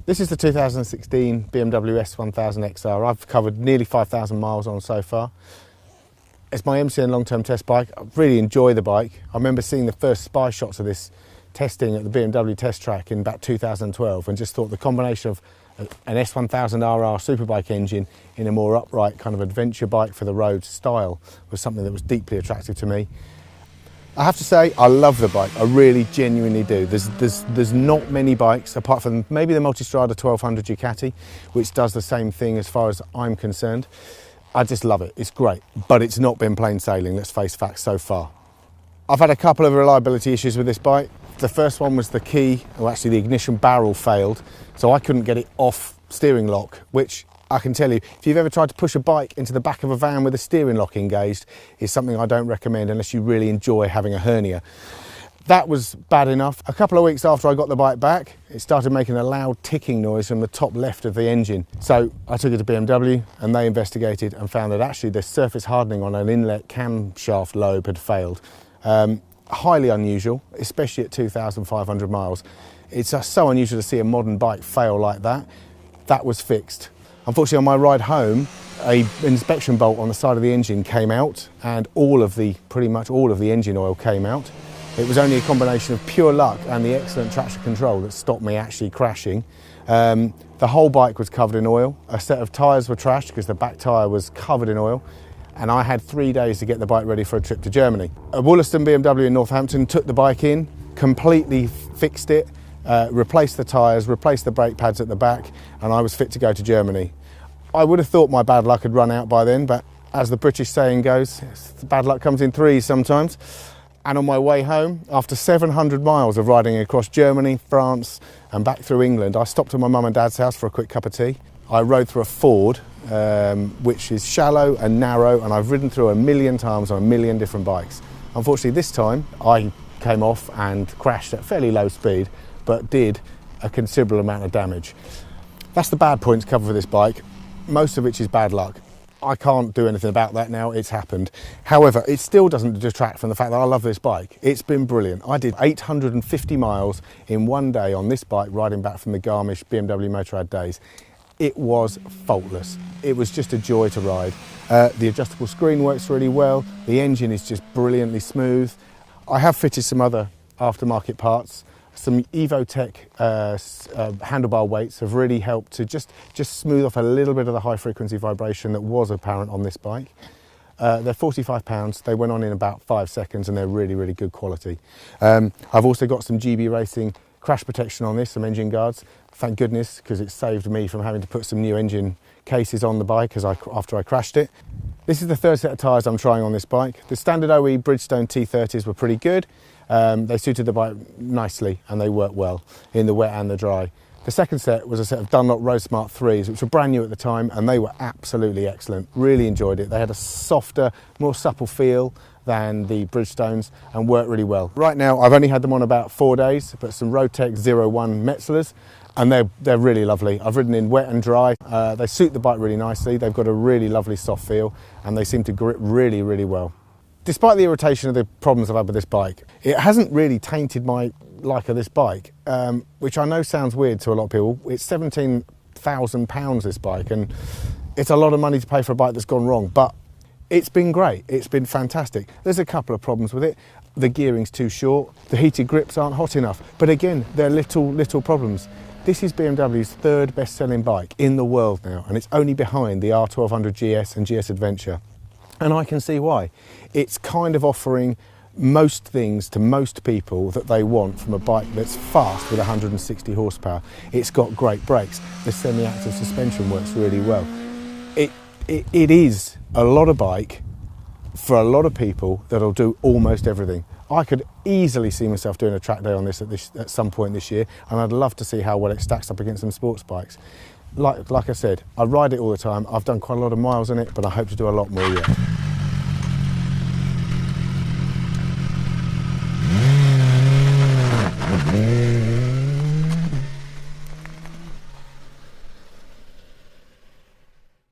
This is the 2016 BMW S1000XR. I've covered nearly 5,000 miles on so far. It's my MCN long-term test bike. I really enjoy the bike. I remember seeing the first spy shots of this testing at the BMW test track in about 2012 and just thought the combination of an S1000RR superbike engine in a more upright kind of adventure bike for the road style was something that was deeply attractive to me. I have to say, I love the bike. I really genuinely do. There's not many bikes, apart from maybe the Multistrada 1200 Ducati, which does the same thing as far as I'm concerned. I just love it. It's great, but it's not been plain sailing, let's face facts, so far. I've had a couple of reliability issues with this bike. The first one was the key, or actually the ignition barrel failed, so I couldn't get it off steering lock, which I can tell you, if you've ever tried to push a bike into the back of a van with a steering lock engaged, is something I don't recommend unless you really enjoy having a hernia. That was bad enough. A couple of weeks after I got the bike back, it started making a loud ticking noise from the top left of the engine. So I took it to BMW and they investigated and found that actually the surface hardening on an inlet camshaft lobe had failed. Highly unusual, especially at 2,500 miles. It's so unusual to see a modern bike fail like that. That was fixed. Unfortunately, on my ride home, an inspection bolt on the side of the engine came out and pretty much all of the engine oil came out. It was only a combination of pure luck and the excellent traction control that stopped me actually crashing. The whole bike was covered in oil. A set of tyres were trashed because the back tyre was covered in oil. And I had 3 days to get the bike ready for a trip to Germany. A Wollaston BMW in Northampton took the bike in, completely fixed it, replaced the tyres, replaced the brake pads at the back, and I was fit to go to Germany. I would have thought my bad luck had run out by then, but as the British saying goes, bad luck comes in threes sometimes. And on my way home, after 700 miles of riding across Germany, France, and back through England, I stopped at my mum and dad's house for a quick cup of tea. I rode through a ford, which is shallow and narrow, and I've ridden through a million times on a million different bikes. Unfortunately, this time I came off and crashed at fairly low speed, but did a considerable amount of damage. That's the bad points covered for this bike, most of which is bad luck. I can't do anything about that now, it's happened. However, it still doesn't detract from the fact that I love this bike. It's been brilliant. I did 850 miles in one day on this bike, riding back from the Garmisch BMW Motorrad days. It was faultless. It was just a joy to ride. The adjustable screen works really well. The engine is just brilliantly smooth. I have fitted some other aftermarket parts. Some Evotech handlebar weights have really helped to just smooth off a little bit of the high frequency vibration that was apparent on this bike. They're £45, they went on in about 5 seconds and they're really, really good quality. I've also got some GB Racing crash protection on this, some engine guards. Thank goodness, because it saved me from having to put some new engine cases on the bike after I crashed it. This is the third set of tyres I'm trying on this bike. The standard OE Bridgestone T30s were pretty good. They suited the bike nicely and they worked well in the wet and the dry. The second set was a set of Dunlop Road Smart 3s, which were brand new at the time, and they were absolutely excellent. Really enjoyed it. They had a softer, more supple feel than the Bridgestones and worked really well. Right now, I've only had them on about 4 days, but some Roadtech 01 Metzlers, and they're really lovely. I've ridden in wet and dry. They suit the bike really nicely. They've got a really lovely soft feel, and they seem to grip really, really well. Despite the irritation of the problems I've had with this bike, it hasn't really tainted my like of this bike, which I know sounds weird to a lot of people. It's £17,000 this bike, and it's a lot of money to pay for a bike that's gone wrong, but it's been great. It's been fantastic. There's a couple of problems with it. The gearing's too short, the heated grips aren't hot enough, but again, they're little problems. This is BMW's third best-selling bike in the world now, and it's only behind the R1200 GS and GS Adventure. And I can see why. It's kind of offering most things to most people that they want from a bike that's fast with 160 horsepower. It's got great brakes. The semi-active suspension works really well. It is a lot of bike for a lot of people that'll do almost everything. I could easily see myself doing a track day on this at some point this year, and I'd love to see how well it stacks up against some sports bikes. Like I said, I ride it all the time. I've done quite a lot of miles on it, but I hope to do a lot more yet.